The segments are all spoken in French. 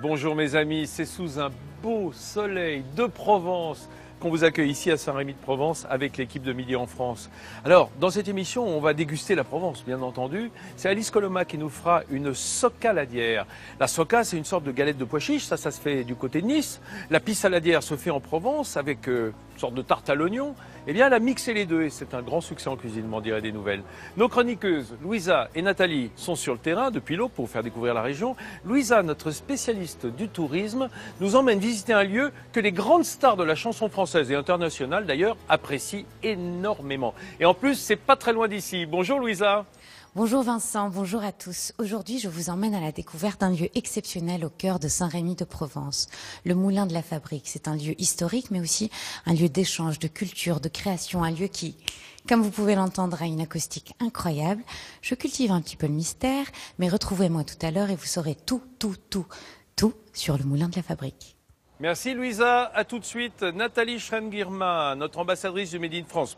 Bonjour mes amis, c'est sous un beau soleil de Provence qu'on vous accueille ici à Saint-Rémy-de-Provence avec l'équipe de Midi en France. Alors, dans cette émission, on va déguster la Provence, bien entendu. C'est Alice Coloma qui nous fera une socaladière. La soca, c'est une sorte de galette de pois chiches, ça se fait du côté de Nice. La pissaladière se fait en Provence avec une sorte de tarte à l'oignon. Eh bien, elle a mixé les deux et c'est un grand succès en cuisine, m'en dirait des nouvelles. Nos chroniqueuses, Louisa et Nathalie, sont sur le terrain depuis l'aube pour vous faire découvrir la région. Louisa, notre spécialiste du tourisme, nous emmène visiter un lieu que les grandes stars de la chanson française et internationale, d'ailleurs, apprécient énormément. Et en plus, c'est pas très loin d'ici. Bonjour Louisa. Bonjour Vincent, bonjour à tous. Aujourd'hui, je vous emmène à la découverte d'un lieu exceptionnel au cœur de Saint-Rémy-de-Provence. Le Moulin de la Fabrique, c'est un lieu historique, mais aussi un lieu d'échange, de culture, de création, un lieu qui, comme vous pouvez l'entendre, a une acoustique incroyable. Je cultive un petit peu le mystère, mais retrouvez-moi tout à l'heure et vous saurez tout sur le Moulin de la Fabrique. Merci Louisa, à tout de suite. Nathalie Schremm-Girma, notre ambassadrice du Made in France,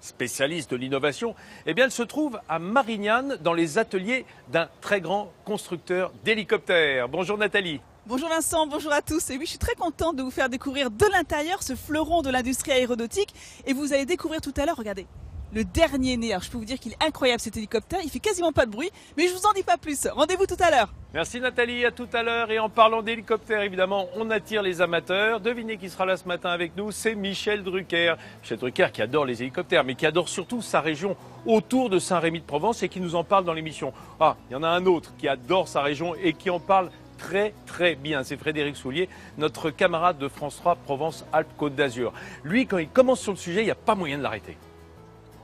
spécialiste de l'innovation, eh bien elle se trouve à Marignane dans les ateliers d'un très grand constructeur d'hélicoptères. Bonjour Nathalie. Bonjour Vincent, bonjour à tous. Et oui, je suis très contente de vous faire découvrir de l'intérieur ce fleuron de l'industrie aéronautique. Et vous allez découvrir tout à l'heure, regardez, le dernier né. Alors je peux vous dire qu'il est incroyable cet hélicoptère, il fait quasiment pas de bruit, mais je vous en dis pas plus. Rendez-vous tout à l'heure. Merci Nathalie, à tout à l'heure. Et en parlant d'hélicoptères, évidemment, on attire les amateurs. Devinez qui sera là ce matin avec nous, c'est Michel Drucker. Michel Drucker qui adore les hélicoptères, mais qui adore surtout sa région autour de Saint-Rémy-de-Provence et qui nous en parle dans l'émission. Ah, il y en a un autre qui adore sa région et qui en parle très bien. C'est Frédéric Soulier, notre camarade de France 3 Provence-Alpes-Côte d'Azur. Lui, quand il commence sur le sujet, il n'y a pas moyen de l'arrêter.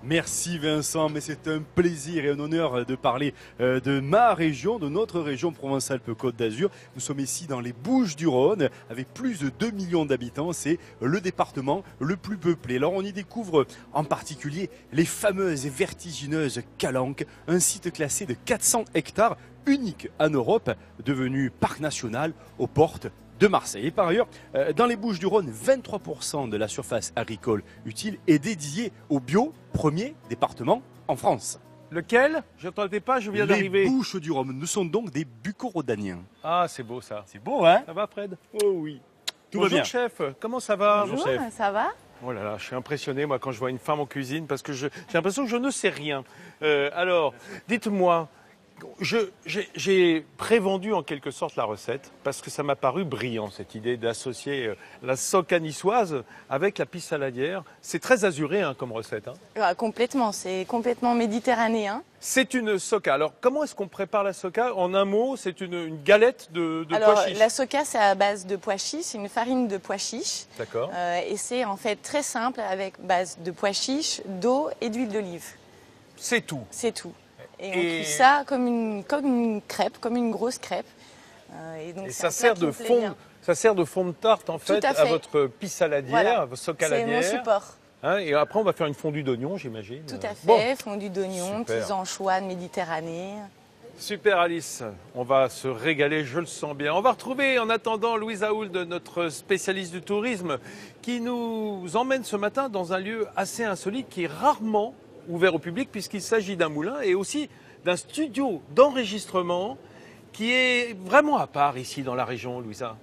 Merci Vincent, mais c'est un plaisir et un honneur de parler de ma région, de notre région Provence-Alpes-Côte d'Azur. Nous sommes ici dans les Bouches-du-Rhône avec plus de 2 millions d'habitants. C'est le département le plus peuplé. Alors on y découvre en particulier les fameuses et vertigineuses Calanques, un site classé de 400 hectares, unique en Europe, devenu parc national aux portes de Marseille. Et par ailleurs, dans les Bouches-du-Rhône, 23% de la surface agricole utile est dédiée au bio, premier département en France. Lequel? Je n'entendais pas, je viens d'arriver. Les Bouches-du-Rhône, nous sommes donc des Bucco-Rhodaniens. Ah, c'est beau ça. C'est beau, hein? Ça va Fred? Oh oui. Tout Bonjour va bien. chef, comment ça va? Bonjour, chef. ça va? Oh là là, je suis impressionné moi quand je vois une femme en cuisine parce que j'ai l'impression que je ne sais rien. Alors, dites-moi, j'ai prévendu en quelque sorte la recette parce que ça m'a paru brillant cette idée d'associer la soca niçoise avec la pissaladière. C'est très azuré hein, comme recette. Hein. Complètement, c'est complètement méditerranéen. C'est une soca. Alors comment est-ce qu'on prépare la soca? En un mot, c'est une galette de pois chiches. La soca, c'est à base de pois chiches, c'est une farine de pois chiches. D'accord. Et c'est en fait très simple avec base de pois chiches, d'eau et d'huile d'olive. C'est tout. C'est tout. Et on cuit ça comme une crêpe, comme une grosse crêpe. Et ça sert de fond. Ça sert de fond de tarte en fait à votre pissaladière, voilà. à votre socaladière. C'est mon support. Hein, et après on va faire une fondue d'oignon, j'imagine. Tout à fait, bon. fondue d'oignon, petits anchois de Méditerranée. Super Alice, on va se régaler, je le sens bien. On va retrouver en attendant Louisa Hould, notre spécialiste du tourisme, qui nous emmène ce matin dans un lieu assez insolite qui est rarement ouvert au public puisqu'il s'agit d'un moulin et aussi d'un studio d'enregistrement qui est vraiment à part ici dans la région, Louisa.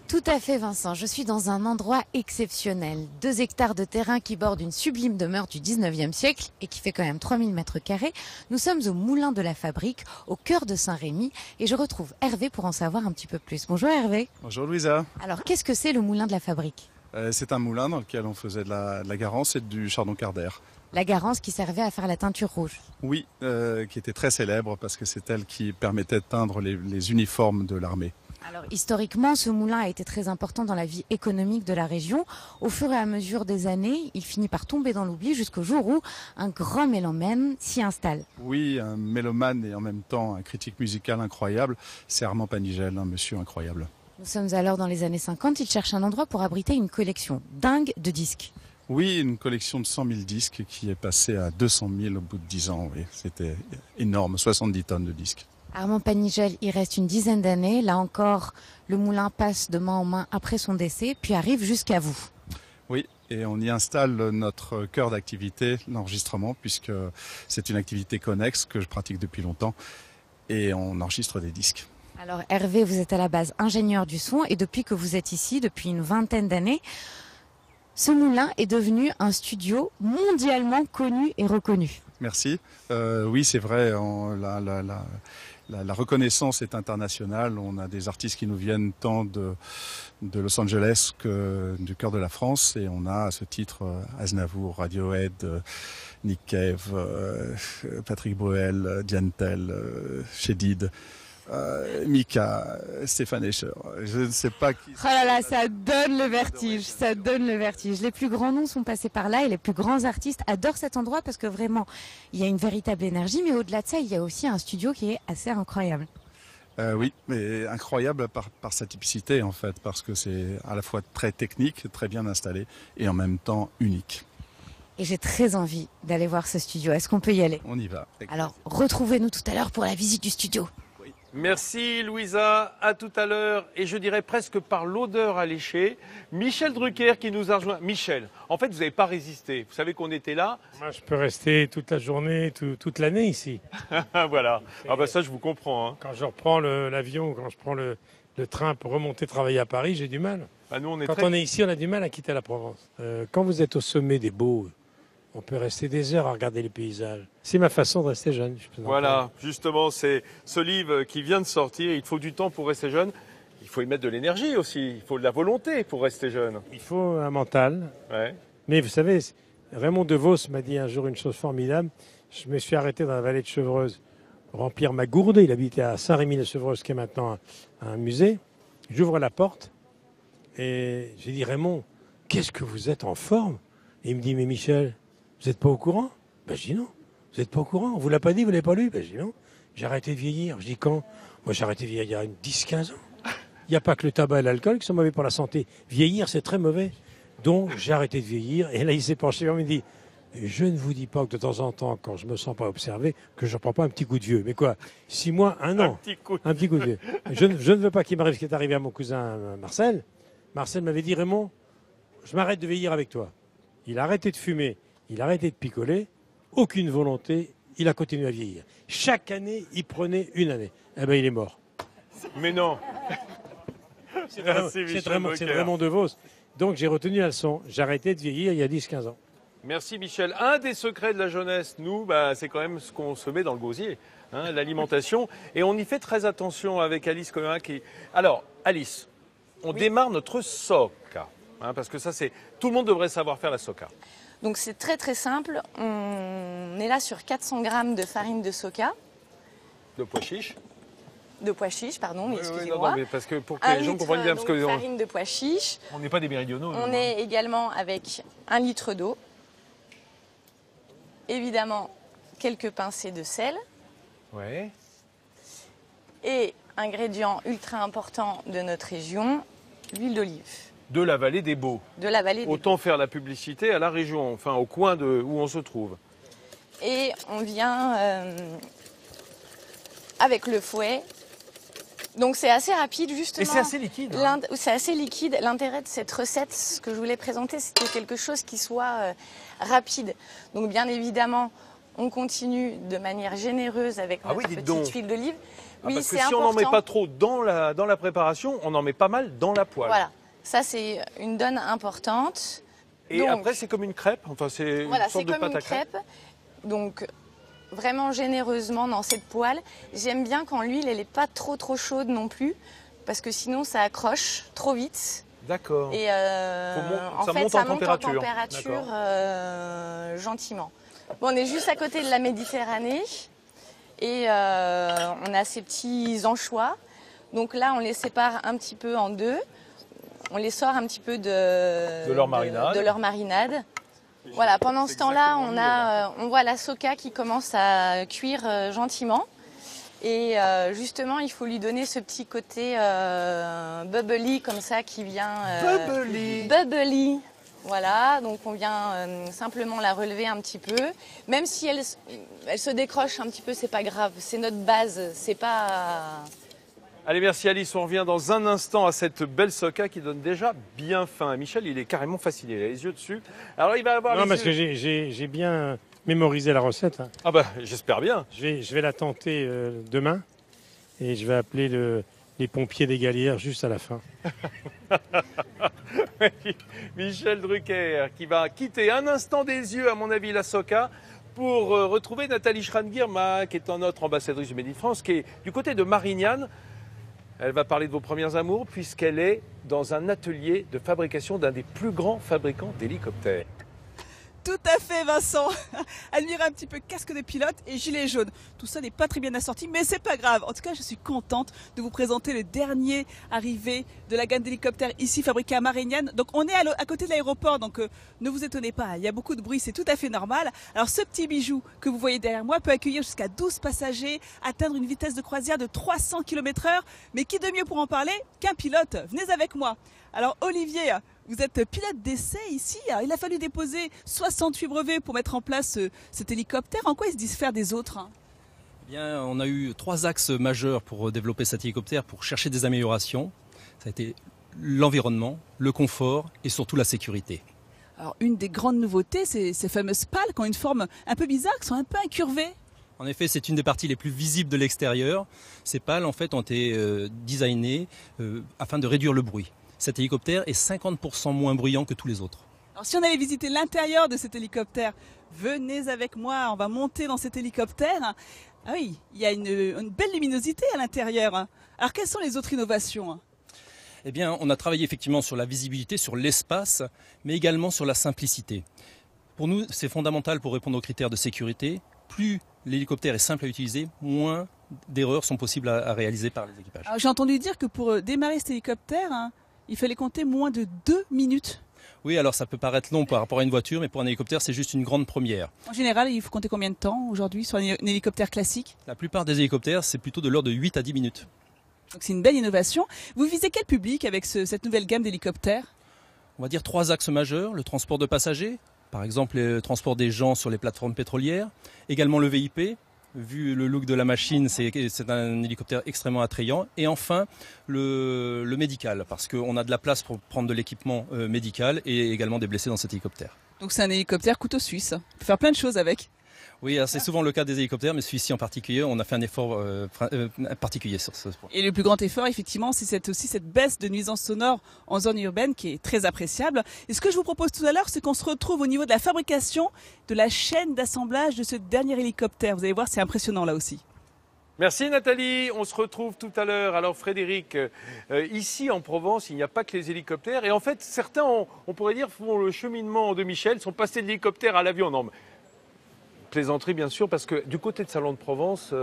Tout à fait Vincent, je suis dans un endroit exceptionnel. 2 hectares de terrain qui bordent une sublime demeure du 19e siècle et qui fait quand même 3000 mètres carrés. Nous sommes au Moulin de la Fabrique, au cœur de Saint-Rémy et je retrouve Hervé pour en savoir un petit peu plus. Bonjour Hervé. Bonjour Louisa. Alors qu'est-ce que c'est le Moulin de la Fabrique? C'est un moulin dans lequel on faisait de la garance et du chardon cardaire. La garance qui servait à faire la teinture rouge. Oui, qui était très célèbre parce que c'est elle qui permettait de teindre les uniformes de l'armée. Alors historiquement, ce moulin a été très important dans la vie économique de la région. Au fur et à mesure des années, il finit par tomber dans l'oubli jusqu'au jour où un grand mélomane s'y installe. Oui, un mélomane et en même temps un critique musical incroyable, c'est Armand Panigel, un monsieur incroyable. Nous sommes alors dans les années 50, il cherche un endroit pour abriter une collection dingue de disques. Oui, une collection de 100 000 disques qui est passée à 200 000 au bout de 10 ans. Oui, c'était énorme, 70 tonnes de disques. Armand Panigel, il reste une dizaine d'années. Là encore, le moulin passe de main en main après son décès, puis arrive jusqu'à vous. Oui, et on y installe notre cœur d'activité, l'enregistrement, puisque c'est une activité connexe que je pratique depuis longtemps. Et on enregistre des disques. Alors Hervé, vous êtes à la base ingénieur du son et depuis que vous êtes ici, depuis une vingtaine d'années, ce moulin est devenu un studio mondialement connu et reconnu. Merci. Oui, c'est vrai. La reconnaissance est internationale. On a des artistes qui nous viennent tant de Los Angeles que du cœur de la France. Et on a à ce titre Aznavour, Radiohead, Nick Cave, Patrick Bruel, Diane Tell, Chédid, Mika, Stéphane Escher. Je ne sais pas qui... Oh là là, ça donne le vertige, ça donne le vertige. Les plus grands noms sont passés par là et les plus grands artistes adorent cet endroit parce que vraiment, il y a une véritable énergie. Mais au-delà de ça, il y a aussi un studio qui est assez incroyable. Oui, mais incroyable par sa typicité en fait, parce que c'est à la fois très technique, très bien installé et en même temps unique. Et j'ai très envie d'aller voir ce studio. Est-ce qu'on peut y aller? On y va. Alors, retrouvez-nous tout à l'heure pour la visite du studio. Merci Louisa, à tout à l'heure. Et je dirais presque par l'odeur alléchée, Michel Drucker qui nous a rejoint. Michel, en fait, vous n'avez pas résisté. Vous savez qu'on était là. Moi, je peux rester toute la journée, toute l'année ici. Voilà. Ah bah ça, je vous comprends. Hein. Quand je reprends l'avion, quand je prends le train pour remonter travailler à Paris, j'ai du mal. Bah, nous, Quand on est ici, on a du mal à quitter la Provence. Quand vous êtes au sommet des Beaux, on peut rester des heures à regarder les paysages. C'est ma façon de rester jeune. Voilà, justement, c'est ce livre qui vient de sortir. Il faut du temps pour rester jeune. Il faut y mettre de l'énergie aussi. Il faut de la volonté pour rester jeune. Il faut un mental. Ouais. Mais vous savez, Raymond DeVos m'a dit un jour une chose formidable. Je me suis arrêté dans la vallée de Chevreuse remplir ma gourde. Il habitait à Saint-Rémy-de-Chevreuse, qui est maintenant un musée. J'ouvre la porte et j'ai dit, Raymond, qu'est-ce que vous êtes en forme? Et il me dit, mais Michel, vous n'êtes pas au courant? Ben, je dis non. Vous n'êtes pas au courant? On vous l'a pas dit, vous l'avez pas lu? Ben, je dis non. J'ai arrêté de vieillir. Je dis quand? Moi, j'ai arrêté de vieillir il y a 10-15 ans. Il n'y a pas que le tabac et l'alcool qui sont mauvais pour la santé. Vieillir, c'est très mauvais. Donc, j'ai arrêté de vieillir. Et là, il s'est penché vers moi et me dit, je ne vous dis pas que de temps en temps, quand je me sens pas observé, que je ne prends pas un petit coup de vieux. Mais quoi? 6 mois, 1 an. Un petit coup de vieux. Je ne veux pas qu'il m'arrive ce qui est arrivé à mon cousin Marcel. Marcel m'avait dit, Raymond, je m'arrête de vieillir avec toi. Il a arrêté de fumer. Il a arrêté de picoler, aucune volonté, il a continué à vieillir. Chaque année, il prenait une année. Eh bien, il est mort. Mais non. C'est vraiment DeVos. Donc, j'ai retenu la leçon. J'ai arrêté de vieillir il y a 10-15 ans. Merci Michel. Un des secrets de la jeunesse, nous, c'est quand même ce qu'on se met dans le gosier, hein, l'alimentation. Et on y fait très attention avec Alice Colin qui... Alors, Alice, on démarre notre soca, hein, parce que ça, c'est... Tout le monde devrait savoir faire la soca. Donc c'est très très simple. On est là sur 400 grammes de farine de soca. De pois chiches. De pois chiches, pardon, Oui, excusez-moi. mais parce que pour que les gens comprennent bien. Parce que farine de pois chiches. On n'est pas des méridionaux. On est également avec 1 litre d'eau. Évidemment, quelques pincées de sel. Ouais. Et ingrédient ultra important de notre région, l'huile d'olive. De la vallée des Beaux. De la vallée des Autant faire la publicité à la région, enfin au coin où on se trouve. Et on vient avec le fouet. Donc c'est assez rapide justement. Et c'est assez liquide. Hein. C'est assez liquide. L'intérêt de cette recette, ce que je voulais présenter, c'était quelque chose qui soit rapide. Donc bien évidemment, on continue de manière généreuse avec notre petite huile d'olive. Oui, parce que si on n'en met pas trop dans la préparation, on en met pas mal dans la poêle. Voilà. Ça, c'est une donne importante. Et donc, après, c'est comme une crêpe. Enfin, c'est une sorte de pâte à crêpe. Donc, vraiment généreusement dans cette poêle. J'aime bien quand l'huile, elle n'est pas trop chaude non plus, parce que sinon, ça accroche trop vite. D'accord. Et ça monte en température gentiment. Bon, on est juste à côté de la Méditerranée et on a ces petits anchois. Donc là, on les sépare un petit peu en deux. On les sort un petit peu de leur marinade. Voilà, pendant ce temps-là, on voit la soca qui commence à cuire gentiment. Et justement, il faut lui donner ce petit côté bubbly comme ça qui vient... Bubbly. Voilà, donc on vient simplement la relever un petit peu. Même si elle se décroche un petit peu, c'est pas grave. C'est notre base, c'est pas... Allez, merci Alice. On revient dans un instant à cette belle soca qui donne déjà bien faim. Michel, il est carrément fasciné. Il a les yeux dessus. Alors, il va avoir non, parce que j'ai bien mémorisé la recette. Hein. Ah bah, j'espère bien. Je vais la tenter demain. et je vais appeler les pompiers des Galières juste à la fin. Michel Drucker qui va quitter un instant des yeux, à mon avis, la Soca pour retrouver Nathalie Schran-Girma, qui est notre ambassadrice du Made in France, qui est du côté de Marignane. Elle va parler de vos premiers amours puisqu'elle est dans un atelier de fabrication d'un des plus grands fabricants d'hélicoptères. Tout à fait, Vincent. Admirez un petit peu casque de pilote et gilet jaune. Tout ça n'est pas très bien assorti, mais c'est pas grave. En tout cas, je suis contente de vous présenter le dernier arrivé de la gamme d'hélicoptères ici fabriqué à Marignane. Donc on est à côté de l'aéroport, donc ne vous étonnez pas. Il y a beaucoup de bruit, c'est tout à fait normal. Alors ce petit bijou que vous voyez derrière moi peut accueillir jusqu'à 12 passagers, atteindre une vitesse de croisière de 300 km/h. Mais qui de mieux pour en parler qu'un pilote? Venez avec moi. Alors Olivier, vous êtes pilote d'essai ici. Alors, il a fallu déposer 68 brevets pour mettre en place cet hélicoptère. En quoi il se diffère des autres? Eh bien, on a eu 3 axes majeurs pour développer cet hélicoptère, pour chercher des améliorations. Ça a été l'environnement, le confort et surtout la sécurité. Alors une des grandes nouveautés, c'est ces fameuses pales qui ont une forme un peu bizarre, qui sont un peu incurvées. En effet, c'est une des parties les plus visibles de l'extérieur. Ces pales, en fait, ont été designées afin de réduire le bruit. Cet hélicoptère est 50% moins bruyant que tous les autres. Alors si on allait visiter l'intérieur de cet hélicoptère, venez avec moi, on va monter dans cet hélicoptère. Ah oui, il y a une belle luminosité à l'intérieur. Alors quelles sont les autres innovations? Eh bien, on a travaillé effectivement sur la visibilité, sur l'espace, mais également sur la simplicité. Pour nous, c'est fondamental pour répondre aux critères de sécurité. Plus l'hélicoptère est simple à utiliser, moins d'erreurs sont possibles à réaliser par les équipages. J'ai entendu dire que pour démarrer cet hélicoptère, il fallait compter moins de 2 minutes. Oui, alors ça peut paraître long par rapport à une voiture, mais pour un hélicoptère, c'est juste une grande première. En général, il faut compter combien de temps aujourd'hui sur un hélicoptère classique? La plupart des hélicoptères, c'est plutôt de l'ordre de 8 à 10 minutes. Donc c'est une belle innovation. Vous visez quel public avec cette nouvelle gamme d'hélicoptères? On va dire 3 axes majeurs, le transport de passagers, par exemple le transport des gens sur les plateformes pétrolières, également le VIP. Vu le look de la machine, c'est un hélicoptère extrêmement attrayant. Et enfin, le médical, parce qu'on a de la place pour prendre de l'équipement médical et également des blessés dans cet hélicoptère. Donc c'est un hélicoptère couteau suisse. On peut faire plein de choses avec. Oui, c'est souvent le cas des hélicoptères, mais celui-ci en particulier, on a fait un effort particulier sur ce point. Et le plus grand effort, effectivement, c'est aussi cette baisse de nuisance sonore en zone urbaine qui est très appréciable. Et ce que je vous propose tout à l'heure, c'est qu'on se retrouve au niveau de la fabrication de la chaîne d'assemblage de ce dernier hélicoptère. Vous allez voir, c'est impressionnant là aussi. Merci Nathalie, on se retrouve tout à l'heure. Alors Frédéric, ici en Provence, il n'y a pas que les hélicoptères. Et en fait, certains, on pourrait dire, font le cheminement de Michel, sont passés de l'hélicoptère à l'avion. Non, plaisanterie bien sûr, parce que du côté de Salon de Provence,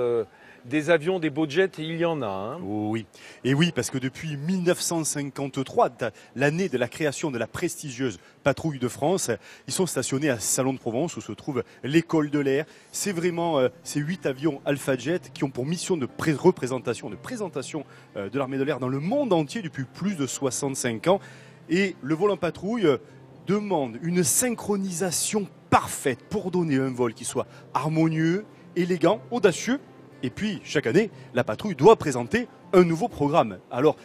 des avions, des beaux jets, il y en a. Hein. Oh oui, et oui, parce que depuis 1953, l'année de la création de la prestigieuse Patrouille de France, ils sont stationnés à Salon de Provence où se trouve l'école de l'air. C'est vraiment ces 8 avions Alpha Jet qui ont pour mission de présentation de l'armée de l'air dans le monde entier depuis plus de 65 ans. Et le vol en patrouille demande une synchronisation parfaite pour donner un vol qui soit harmonieux, élégant, audacieux. Et puis, chaque année, la patrouille doit présenter un nouveau programme. Alors,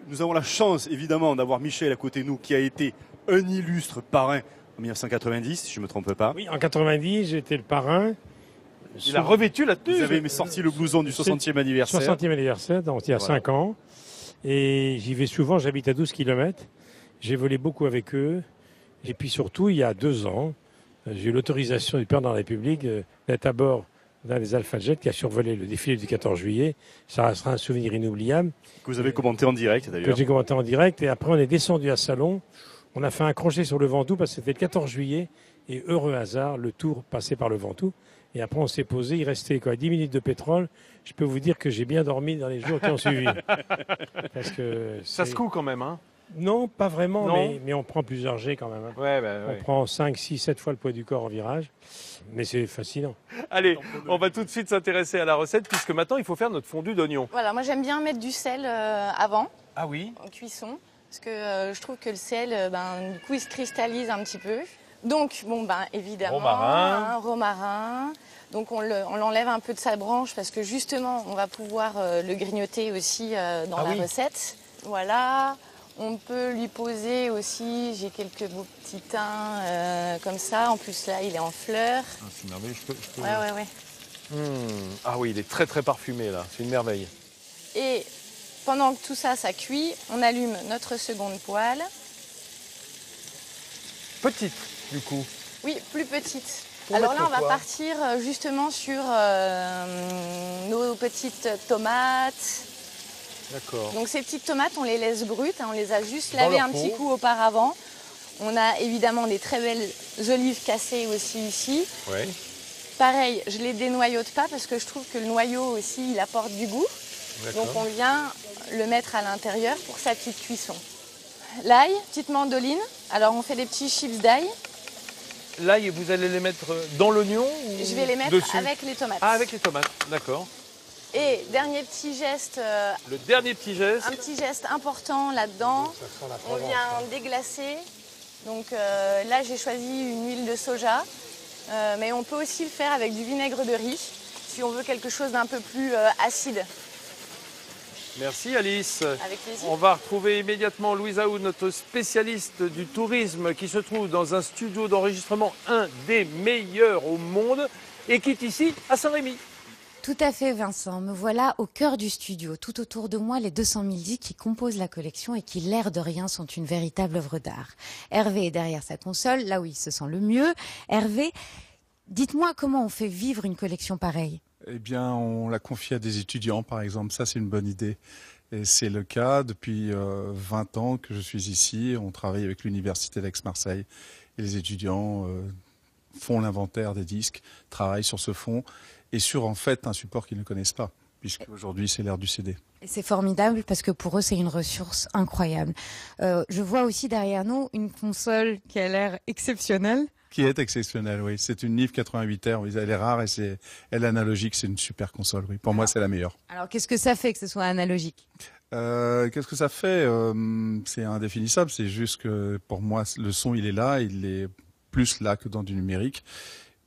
nous avons la chance, évidemment, d'avoir Michel à côté de nous, qui a été un illustre parrain en 1990, si je ne me trompe pas. Oui, en 90, j'étais le parrain. Il a revêtu la tenue. Vous avez sorti le blouson du 60e anniversaire. 60e anniversaire, donc il y a 5 ans. Et j'y vais souvent, j'habite à 12 km. J'ai volé beaucoup avec eux. Et puis surtout, il y a 2 ans, j'ai eu l'autorisation du président de la République d'être à bord d'un des Alpha Jet qui a survolé le défilé du 14 juillet. Ça restera un souvenir inoubliable. Que vous avez commenté en direct d'ailleurs. Que j'ai commenté en direct. Et après, on est descendu à Salon. On a fait un crochet sur le Ventoux parce que c'était le 14 juillet. Et heureux hasard, le tour passait par le Ventoux. Et après, on s'est posé. Il restait 10 minutes de pétrole. Je peux vous dire que j'ai bien dormi dans les jours qui ont suivi. Parce que ça se coud quand même, hein? Non, pas vraiment, non. Mais on prend plusieurs G quand même. Hein. Ouais. On prend 5, 6, 7 fois le poids du corps en virage. Mais c'est fascinant. Allez, on va tout de suite s'intéresser à la recette puisque maintenant, il faut faire notre fondu d'oignon. Voilà, moi j'aime bien mettre du sel avant, Ah oui? en cuisson, parce que je trouve que le sel, du coup, il se cristallise un petit peu. Donc, évidemment, Romarin. un romarin. Donc, on l'enlève un peu de sa branche parce que justement, on va pouvoir le grignoter aussi dans la recette. Voilà. On peut lui poser aussi, j'ai quelques beaux petits thym comme ça. En plus, là, il est en fleurs. Ah, c'est merveilleux, je peux... Ouais. Ah oui, il est très très parfumé là, c'est une merveille. Et pendant que tout ça, ça cuit, on allume notre seconde poêle. Petite, du coup. Oui, plus petite. Pour Alors là, mettre on va quoi? partir justement sur nos petites tomates. D'accord. Donc ces petites tomates, on les laisse brutes, hein, on les a juste Dans lavées leur un petit peau. coup auparavant. On a évidemment des très belles olives cassées aussi ici. Ouais. Pareil, je les dénoyote pas parce que je trouve que le noyau aussi, il apporte du goût. Donc on vient le mettre à l'intérieur pour sa petite cuisson. L'ail, petite mandoline. Alors on fait des petits chips d'ail. L'ail, vous allez les mettre dans l'oignon ou Je vais les mettre dessus? avec les tomates. Ah, avec les tomates, d'accord. Et dernier petit geste, Le dernier petit geste. un petit geste important là-dedans. On vient déglacer. Donc là, j'ai choisi une huile de soja. Mais on peut aussi le faire avec du vinaigre de riz si on veut quelque chose d'un peu plus acide. Merci Alice. Avec plaisir. On va retrouver immédiatement Louise Aoud, notre spécialiste du tourisme, qui se trouve dans un studio d'enregistrement, un des meilleurs au monde, et qui est ici à Saint-Rémy. Tout à fait, Vincent. Me voilà au cœur du studio. Tout autour de moi, les 200 000 disques qui composent la collection et qui, l'air de rien, sont une véritable œuvre d'art. Hervé est derrière sa console, là où il se sent le mieux. Hervé, dites-moi comment on fait vivre une collection pareille. Eh bien, on l'a confié à des étudiants, par exemple. Ça, c'est une bonne idée. Et c'est le cas depuis 20 ans que je suis ici. On travaille avec l'Université d'Aix-Marseille. Et les étudiants font l'inventaire des disques, travaillent sur ce fond et sur, en fait, un support qu'ils ne connaissent pas, puisqu'aujourd'hui, c'est l'ère du CD. Et c'est formidable parce que pour eux, c'est une ressource incroyable. Je vois aussi derrière nous une console qui a l'air exceptionnelle. Qui est exceptionnelle, oui. C'est une Neve 88R, oui. Elle est rare et elle est analogique. C'est une super console, oui. Pour moi, c'est la meilleure. Alors, qu'est-ce que ça fait que ce soit analogique? Qu'est-ce que ça fait? C'est indéfinissable. C'est juste que pour moi, le son, il est là. Il est plus là que dans du numérique.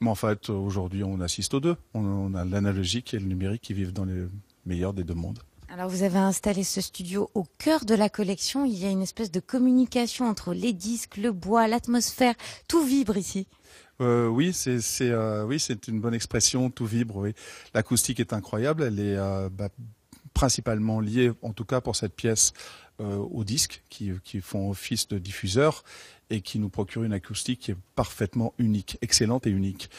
Mais en fait, aujourd'hui, on assiste aux deux. On a l'analogique et le numérique qui vivent dans les meilleurs des deux mondes. Alors, vous avez installé ce studio au cœur de la collection. Il y a une espèce de communication entre les disques, le bois, l'atmosphère. Tout vibre ici. Oui, c'est une bonne expression. Tout vibre, oui. L'acoustique est incroyable. Elle est principalement liée, en tout cas pour cette pièce, aux disques qui font office de diffuseur et qui nous procurent une acoustique qui est parfaitement unique, excellente et unique.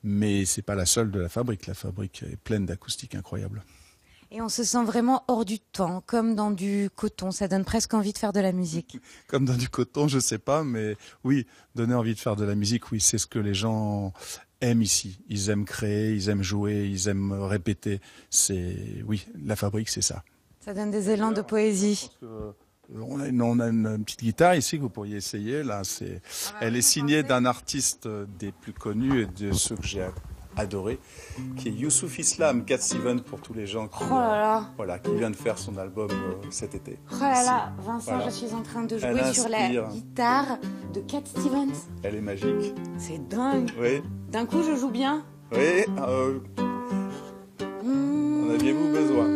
Mais c'est pas la seule de la fabrique. La fabrique est pleine d'acoustiques incroyables. Et on se sent vraiment hors du temps, comme dans du coton. Ça donne presque envie de faire de la musique. Comme dans du coton, je sais pas, mais oui, donner envie de faire de la musique, oui, c'est ce que les gens aiment ici. Ils aiment créer, ils aiment jouer, ils aiment répéter. Oui, la fabrique, c'est ça. Ça donne des élans de poésie. On a une petite guitare ici que vous pourriez essayer. Là, elle est signée d'un artiste des plus connus et de ceux que j'ai adoré, qui est Youssouf Islam, Cat Stevens pour tous les gens qui, qui vient de faire son album cet été. Oh là là, Vincent, voilà. Je suis en train de jouer sur la guitare de Cat Stevens. Elle est magique. C'est dingue. Oui. D'un coup, je joue bien. Oui. En aviez-vous besoin?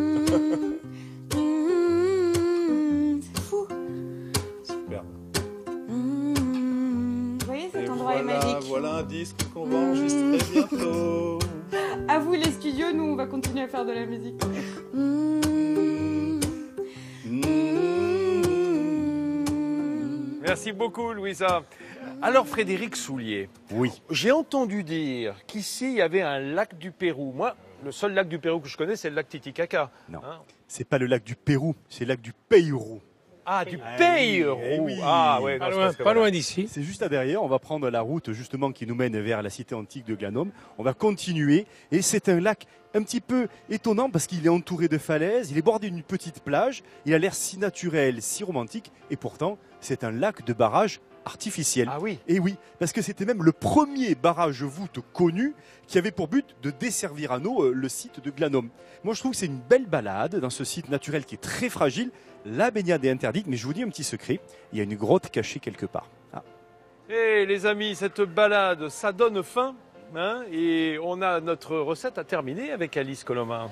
C'est fou. Super. Vous voyez, cet endroit est magique. Voilà un disque qu'on va enregistrer bientôt. À vous les studios, nous on va continuer à faire de la musique. Merci beaucoup Louisa. Alors Frédéric Soulier, oui. J'ai entendu dire qu'ici il y avait un lac du Pérou. Moi, le seul lac du Pérou que je connais, c'est le lac Titicaca. Non, c'est pas le lac du Pérou, c'est le lac du Pérou. Ah, du Pérou. Oui. Ah, ouais, pas loin d'ici. C'est juste à derrière. On va prendre la route justement qui nous mène vers la cité antique de Glanum. On va continuer et c'est un lac un petit peu étonnant parce qu'il est entouré de falaises. Il est bordé d'une petite plage. Il a l'air si naturel, si romantique et pourtant c'est un lac de barrage artificiel. Ah oui. Et oui, parce que c'était même le premier barrage voûte connu qui avait pour but de desservir à l'eau le site de Glanum. Moi je trouve que c'est une belle balade dans ce site naturel qui est très fragile. La baignade est interdite, mais je vous dis un petit secret, il y a une grotte cachée quelque part. Ah. Eh les amis, cette balade, ça donne faim, hein, et on a notre recette à terminer avec Alice Colomin.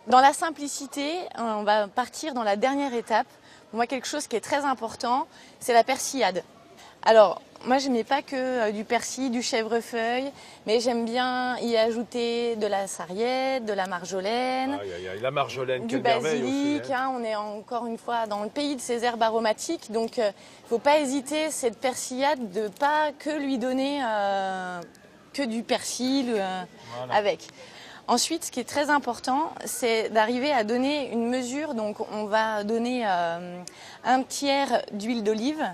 Dans la simplicité, on va partir dans la dernière étape. Pour moi, quelque chose qui est très important, c'est la persillade. Alors, moi je mets pas que du persil, du chèvrefeuille, mais j'aime bien y ajouter de la sarriette, de la marjolaine, La marjolaine, du quelle merveille basilic. aussi, hein. On est encore une fois dans le pays de ces herbes aromatiques, donc il faut pas hésiter cette persillade de pas que lui donner que du persil avec. Ensuite, ce qui est très important, c'est d'arriver à donner une mesure. Donc, on va donner un tiers d'huile d'olive,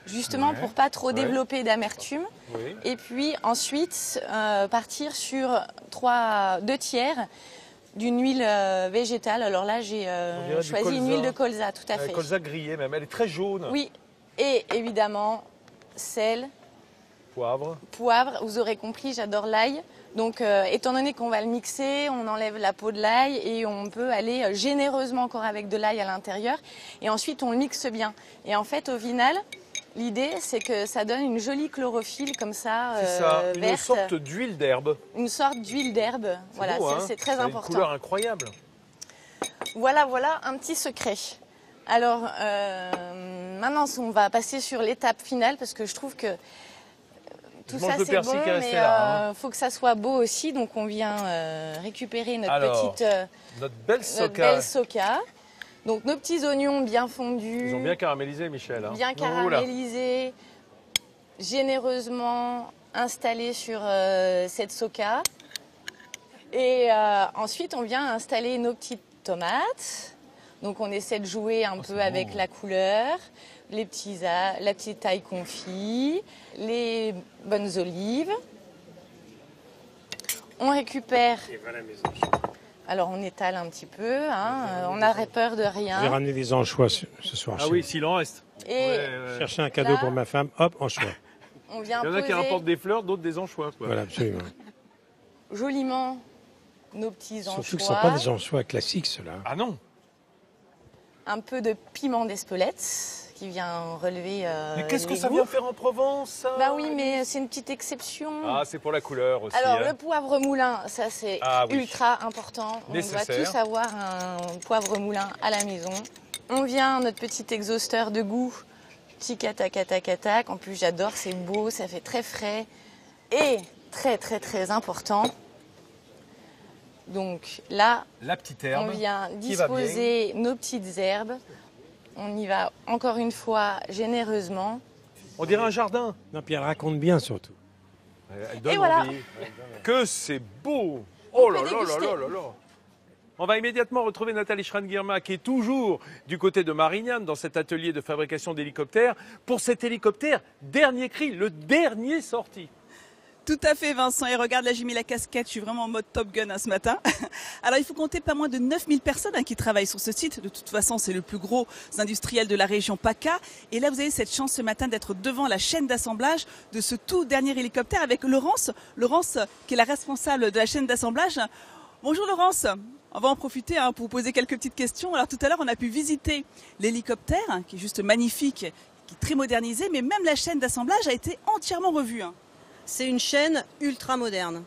justement pour pas trop développer d'amertume. Oui. Et puis ensuite, partir sur 2 tiers d'une huile végétale. Alors là, j'ai choisi une huile de colza, tout à fait. Colza grillée même, elle est très jaune. Oui, et évidemment, sel, Poivre. vous aurez compris, j'adore l'ail. Donc, étant donné qu'on va le mixer, on enlève la peau de l'ail et on peut aller généreusement encore avec de l'ail à l'intérieur. Et ensuite, on le mixe bien. Et en fait, au final, l'idée, c'est que ça donne une jolie chlorophylle comme ça, C'est ça, une verte. sorte d'huile d'herbe. Une sorte d'huile d'herbe. Voilà, beau, hein. c'est très Ça a important. une couleur incroyable. Voilà un petit secret. Alors, maintenant, on va passer sur l'étape finale parce que je trouve que tout ça, c'est bon, mais faut que ça soit beau aussi. Donc, on vient récupérer notre belle soca. Donc, nos petits oignons bien fondus. Ils ont bien caramélisé, Michel. Hein. Bien caramélisés, généreusement installés sur cette soca. Et ensuite, on vient installer nos petites tomates. Donc, on essaie de jouer un peu avec la couleur. La petite ail confit, les bonnes olives. On récupère. Alors on étale un petit peu, hein, on n'a peur de rien. Je vais ramener des anchois ce soir. Ah oui, s'il en reste. Et chercher un cadeau pour ma femme, hop, anchois. On vient Il y en a qui poser rapportent des fleurs, d'autres des anchois. Quoi. Voilà, absolument. joliment nos petits anchois. Surtout que ce ne sont pas des anchois classiques, ceux-là. Ah non. Un peu de piment d'Espelette qui vient relever Mais qu'est-ce que les ça goûts. vient faire en Provence, ça? Bah oui, mais c'est une petite exception. Ah, c'est pour la couleur aussi. Alors, hein. le poivre moulin, ça c'est ultra important. On Nécessaire. doit tous avoir un poivre moulin à la maison. On vient, notre petit exhausteur de goût, tic tac tac tac. En plus, j'adore, c'est beau, ça fait très frais. Et très très très important. Donc là, la petite herbe, on vient disposer nos petites herbes. On y va encore une fois généreusement. On dirait un jardin. Non, puis elle raconte bien surtout. Elle donne Et voilà. envie. Que c'est beau. Oh là là là là là là. On va immédiatement retrouver Nathalie Schran-Guirma qui est toujours du côté de Marignane dans cet atelier de fabrication d'hélicoptères pour cet hélicoptère dernier cri, le dernier sorti. Tout à fait, Vincent. Et regarde, là j'ai mis la casquette, je suis vraiment en mode Top Gun ce matin. Alors il faut compter pas moins de 9000 personnes qui travaillent sur ce site. De toute façon, c'est le plus gros industriel de la région PACA. Et là, vous avez cette chance ce matin d'être devant la chaîne d'assemblage de ce tout dernier hélicoptère avec Laurence. Laurence, qui est la responsable de la chaîne d'assemblage. Bonjour Laurence. On va en profiter pour vous poser quelques petites questions. Alors tout à l'heure, on a pu visiter l'hélicoptère, qui est juste magnifique, qui est très modernisé, mais même la chaîne d'assemblage a été entièrement revue. C'est une chaîne ultra moderne.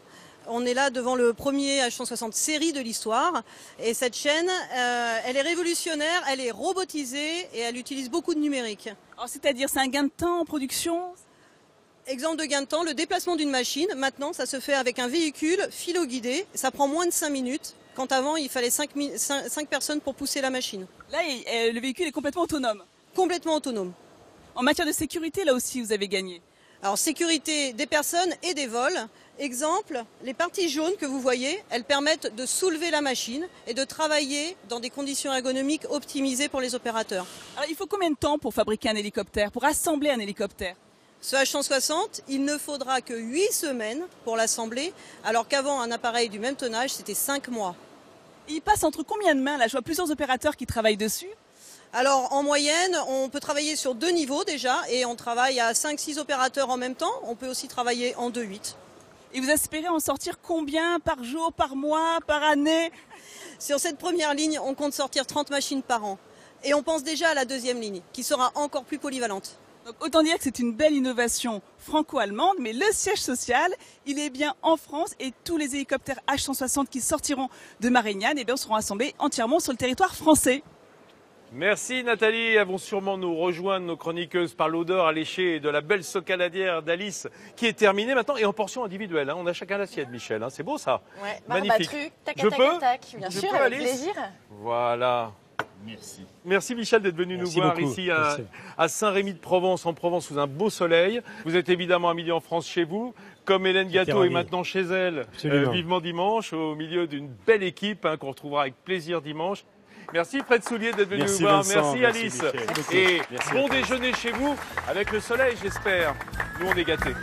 On est là devant le premier H160 série de l'histoire. Et cette chaîne, elle est révolutionnaire, elle est robotisée et elle utilise beaucoup de numérique. Alors, c'est-à-dire, c'est un gain de temps en production? Exemple de gain de temps, le déplacement d'une machine, maintenant, ça se fait avec un véhicule philo-guidé. Ça prend moins de 5 minutes, quand avant, il fallait 5 personnes pour pousser la machine. Là, le véhicule est complètement autonome? Complètement autonome. En matière de sécurité, là aussi, vous avez gagné? Alors, sécurité des personnes et des vols. Exemple, les parties jaunes que vous voyez, elles permettent de soulever la machine et de travailler dans des conditions ergonomiques optimisées pour les opérateurs. Alors, il faut combien de temps pour fabriquer un hélicoptère, pour assembler un hélicoptère? Ce H160, il ne faudra que 8 semaines pour l'assembler, alors qu'avant, un appareil du même tonnage, c'était 5 mois. Il passe entre combien de mains? Là, je vois plusieurs opérateurs qui travaillent dessus. Alors en moyenne, on peut travailler sur 2 niveaux déjà et on travaille à 5-6 opérateurs en même temps. On peut aussi travailler en 2-8. Et vous espérez en sortir combien par jour, par mois, par année? Sur cette première ligne, on compte sortir 30 machines par an. Et on pense déjà à la deuxième ligne, qui sera encore plus polyvalente. Donc autant dire que c'est une belle innovation franco-allemande, mais le siège social, il est bien en France et tous les hélicoptères H160 qui sortiront de Marignane seront assemblés entièrement sur le territoire français. Merci Nathalie, elles vont sûrement nous rejoindre, nos chroniqueuses, par l'odeur alléchée de la belle socaladière d'Alice qui est terminée maintenant et en portion individuelle. Hein. On a chacun l'assiette, Michel. Hein. C'est beau ça. Ouais, magnifique. Tac, Je tac, peux tac, bien Je sûr, peux, avec Alice plaisir. Voilà. Merci. Merci Michel d'être venu Merci nous voir beaucoup. ici Merci. à Saint-Rémy-de-Provence, en Provence, sous un beau soleil. Vous êtes évidemment à Midi en France chez vous, comme Hélène J'étais Gâteau est ravi. maintenant chez elle, Absolument. vivement dimanche, au milieu d'une belle équipe qu'on retrouvera avec plaisir dimanche. Merci Fred Soulier d'être venu Merci nous voir. Vincent, Merci Alice. merci Michel. Et Merci bon à tous. déjeuner chez vous avec le soleil, j'espère. Nous, on est gâtés.